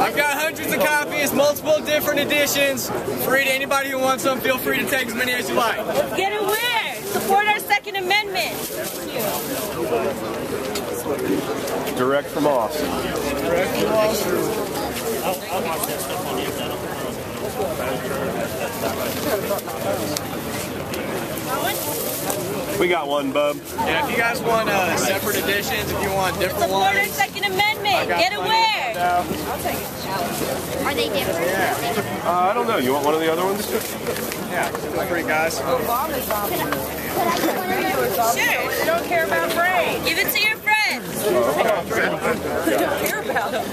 I've got hundreds of copies, multiple different editions. Free to anybody who wants them. Feel free to take as many as you like. Get aware. Support our Second Amendment. Direct from Austin. Direct from Austin. I'll watch that stuff on the internet. We got one, bub. Yeah, if you guys want separate editions, if you want different Support ones. our Second Amendment. Get aware. I'll take it. Are they different? Yeah. I don't know. You want one of the other ones? Yeah, feel free, guys. Obama's on it. Sure. They don't care about brains. Give it to your friends. They don't care about them.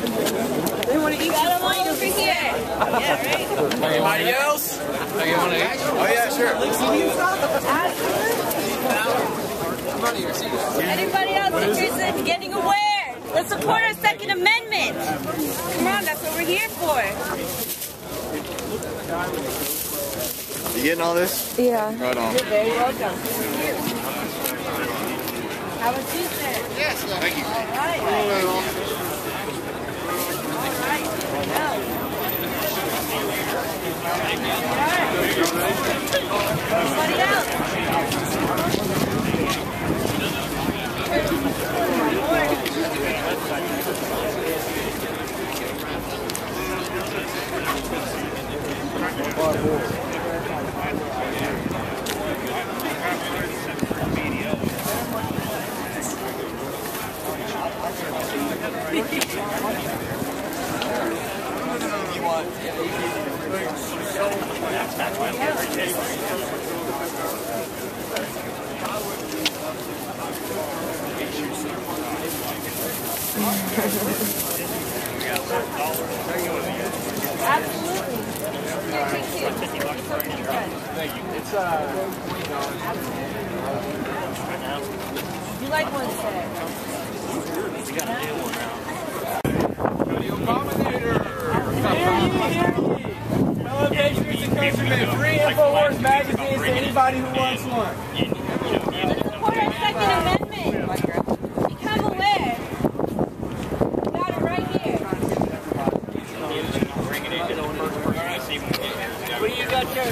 They want to eat Got them all over here. Yeah, right? Anybody else? Oh, you want to eat? Oh, yeah, sure. Anybody else interested in getting aware? Let's support our Second Amendment. Come on, that's what we're here for. You getting all this? Yeah. Right on. You're very welcome. Have a Tuesday. Yes, thank you. All right. Everybody else. Absolutely. Here, take two. Thank you. It's $20. You like one set? We got a new one now. The Abominator. Fellow patriots and countrymen, free InfoWars magazines to anybody who wants one. Support our Second Amendment. Become aware. Got it right here. What do you got there?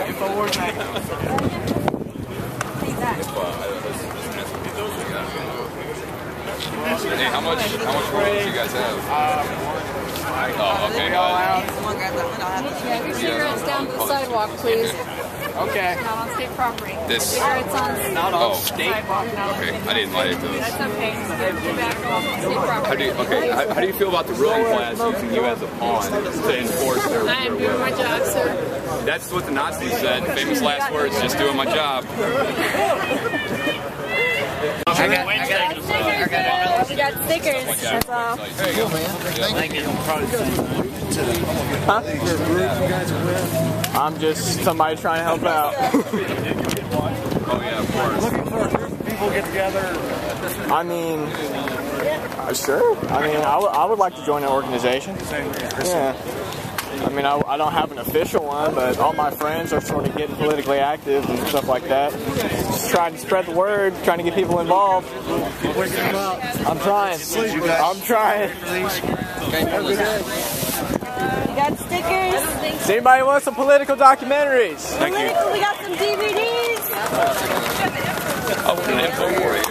InfoWars magazine. Take that. Hey, how much room do you guys have? Oh, okay. Yeah, your cigarettes down to the sidewalk, please. Okay. Not on state property. This. Cigarettes on Not on state. sidewalk. No. Okay, I didn't light those. That's okay. Tobacco off on state property. How do you feel about the ruling class using you as a pawn to enforce their I am doing my job, sir. That's what the Nazis said. Famous last words, just doing my job. We got stickers. That's all. There you go, man. Thank you. Huh? I'm just somebody trying to help out. Oh, yeah, of course. Looking for a group of people get together. I mean, sure. I mean, I would like to join an organization. Yeah. I mean, I don't have an official one, but all my friends are sort of getting politically active and stuff like that. Just trying to spread the word, trying to get people involved. I'm trying. I'm trying. We got stickers. Does anybody want some political documentaries? Thank you. We got some DVDs. Oh, an InfoWars.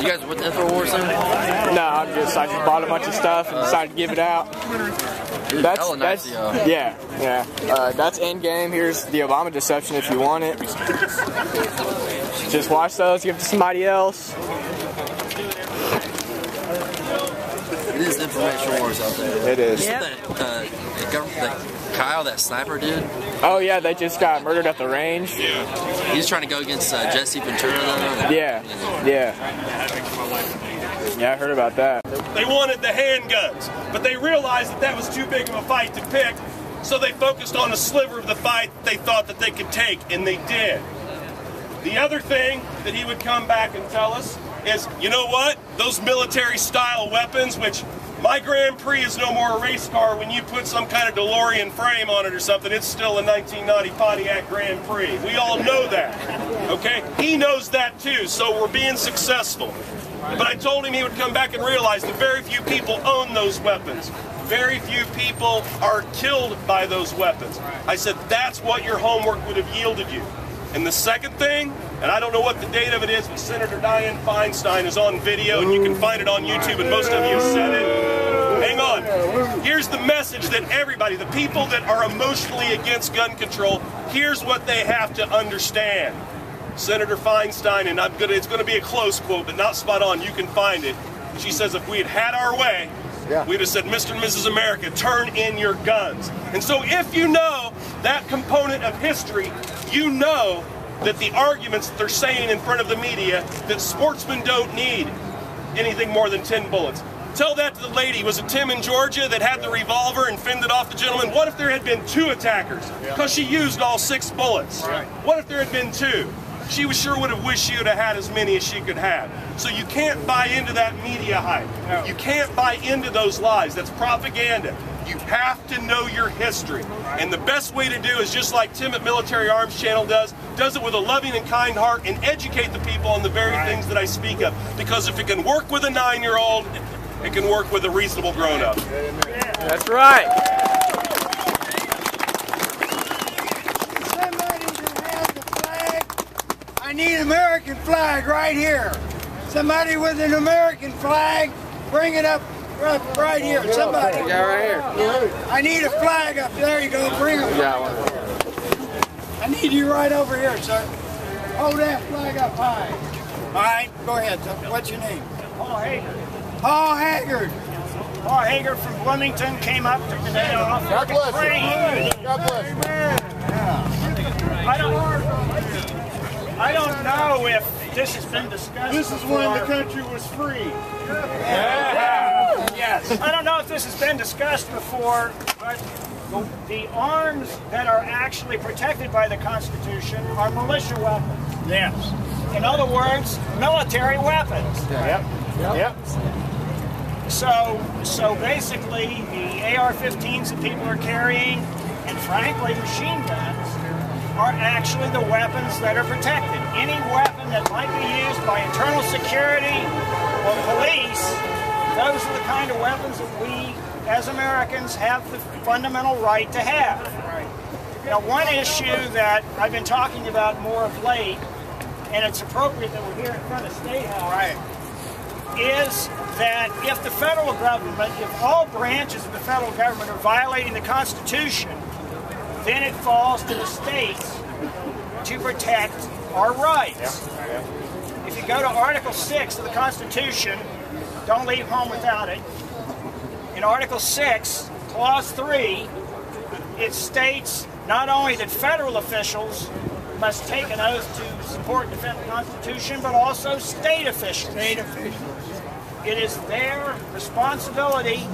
You guys with InfoWars then? No, I just bought a bunch of stuff and decided to give it out. That's yeah. That's Endgame. Here's the Obama deception if you want it. Just watch those, give it to somebody else. It is information wars out there. It is. That Kyle, that sniper dude. Oh yeah, they just got murdered at the range. He's trying to go against Jesse Ventura though. Yeah. Yeah, I heard about that. They wanted the handguns, but they realized that that was too big of a fight to pick, so they focused on a sliver of the fight they thought that they could take, and they did. The other thing that he would come back and tell us is, you know what? Those military-style weapons, which my Grand Prix is no more a race car when you put some kind of DeLorean frame on it or something. It's still a 1990 Pontiac Grand Prix. We all know that, okay? He knows that too, so we're being successful. But I told him he would come back and realize that very few people own those weapons. very few people are killed by those weapons. I said, that's what your homework would have yielded you. And the second thing, and I don't know what the date of it is, but Senator Dianne Feinstein is on video, and you can find it on YouTube, and most of you have said it. Hang on. Here's the message that everybody, the people that are emotionally against gun control, here's what they have to understand. Senator Feinstein, and it's going to be a close quote, but not spot on, you can find it. She says, if we had had our way, we'd have said, Mr. and Mrs. America, turn in your guns. And so if you know that component of history, you know that the arguments that they're saying in front of the media, that sportsmen don't need anything more than 10 bullets. Tell that to the lady, was it Tim in Georgia that had the revolver and fended off the gentleman? What if there had been 2 attackers? Because she used all 6 bullets. What if there had been 2? She sure would have wished she would have had as many as she could have. So you can't buy into that media hype. You can't buy into those lies. That's propaganda. You have to know your history. And the best way to do is just like Tim at Military Arms Channel does it with a loving and kind heart and educate the people on the very things that I speak of. Because if it can work with a 9-year-old, it can work with a reasonable grown-up. That's right. I need an American flag right here. Somebody with an American flag, bring it up right here. Somebody. Yeah, right here. I need a flag up there. You go. Bring it. I need you right over here, sir. Hold that flag up high. All right, go ahead. What's your name? Paul Hager. Paul Haggard. Paul Hager from Bloomington came up to the day off. God bless you. God bless you. I don't know if this has been discussed. This is when the country was free. Yes. I don't know if this has been discussed before, but the arms that are actually protected by the Constitution are militia weapons. Yes. In other words, military weapons. Yep. So basically, the AR-15s that people are carrying, and frankly, machine guns, are actually the weapons that are protected. Any weapon that might be used by internal security or police, those are the kind of weapons that we, as Americans, have the fundamental right to have. Now, one issue that I've been talking about more of late, and it's appropriate that we're here in front of State House, is that if the federal government, if all branches of the federal government are violating the Constitution, then it falls to the states to protect our rights. If you go to Article 6 of the Constitution, don't leave home without it. In Article 6, Clause 3, it states not only that federal officials must take an oath to support and defend the Constitution, but also state officials. It is their responsibility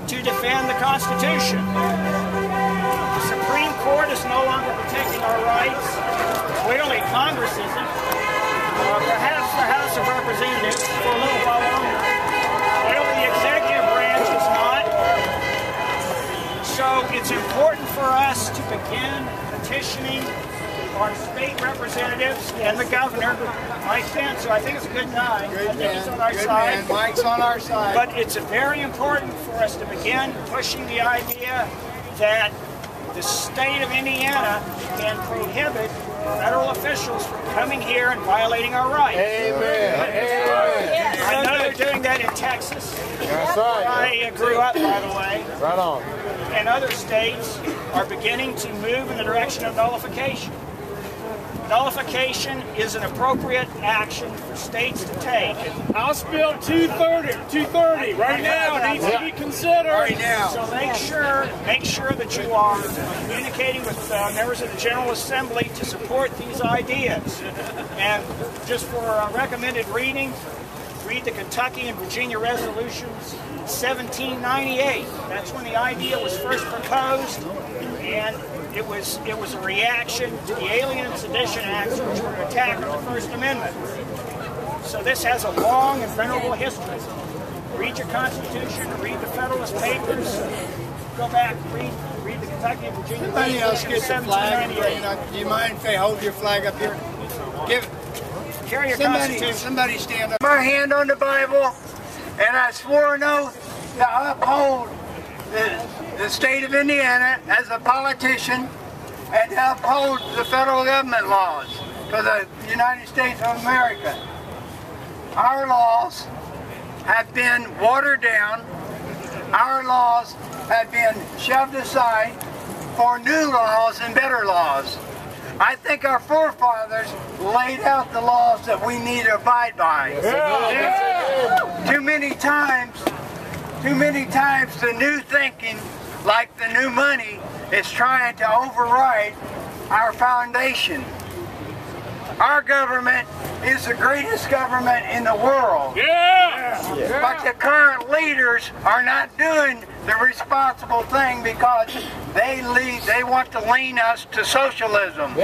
to defend the Constitution. The Supreme Court is no longer protecting our rights. Clearly, Congress isn't. Perhaps the House of Representatives for a little while longer. Clearly, the executive branch is not. So it's important for us to begin petitioning our state representatives and the governor, Mike Pence, who I think is a good guy. I think he's on our side. Mike's on our side. But it's very important for us to begin pushing the idea that the state of Indiana can prohibit federal officials from coming here and violating our rights. Amen. I know they're doing that in Texas. That's right. I grew up, by the way. Right on. And other states are beginning to move in the direction of nullification. Nullification is an appropriate action for states to take. House Bill 230 right now needs to be considered. Right now. So make sure that you are communicating with members of the General Assembly to support these ideas. And just for recommended reading, read the Kentucky and Virginia resolutions 1798. That's when the idea was first proposed, and it was a reaction to the Alien and Sedition Acts, which were an attack on the First Amendment. So this has a long and venerable history. Read your Constitution, read the Federalist Papers, go back, read the Kentucky and Virginia Somebody else gets a flag. 1798. Do you mind if they hold your flag up here? Give Carry your Constitution. Somebody stand up. My hand on the Bible, and I swore an oath to uphold the state of Indiana as a politician and to uphold the federal government laws for the United States of America. Our laws have been watered down. Our laws have been shoved aside for new laws and better laws. I think our forefathers laid out the laws that we need to abide by. Too many times the new thinking, like the new money, is trying to override our foundation. Our government is the greatest government in the world. But the current leaders are not doing the responsible thing because they want to lean us to socialism.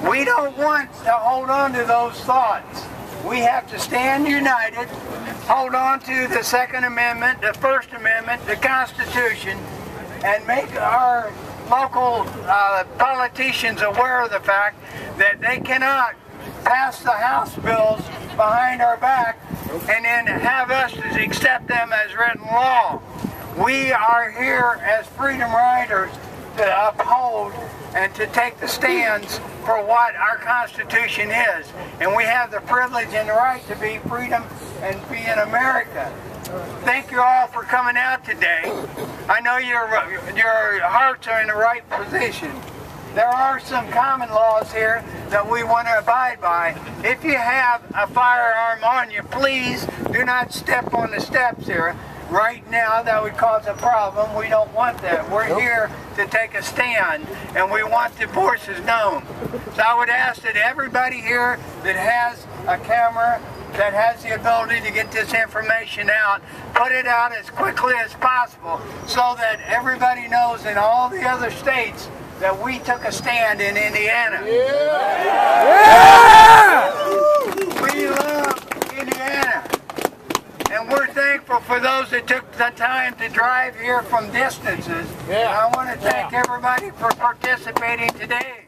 We don't want to hold on to those thoughts. We have to stand united, hold on to the Second Amendment, the First Amendment, the Constitution, and make our local politicians aware of the fact that they cannot pass the House bills behind our back and then have us accept them as written law. We are here as freedom riders to uphold and to take the stands for what our Constitution is. And we have the privilege and the right to be freedom and be in America. Thank you all for coming out today. I know your hearts are in the right position. There are some common laws here that we want to abide by. If you have a firearm on you, please do not step on the steps here. Right now, that would cause a problem. We don't want that. We're here to take a stand, and we want the forces known. So I would ask that everybody here that has a camera, that has the ability to get this information out, put it out as quickly as possible so that everybody knows in all the other states that we took a stand in Indiana. We love Indiana. And we're thankful for those that took the time to drive here from distances. And I want to thank everybody for participating today.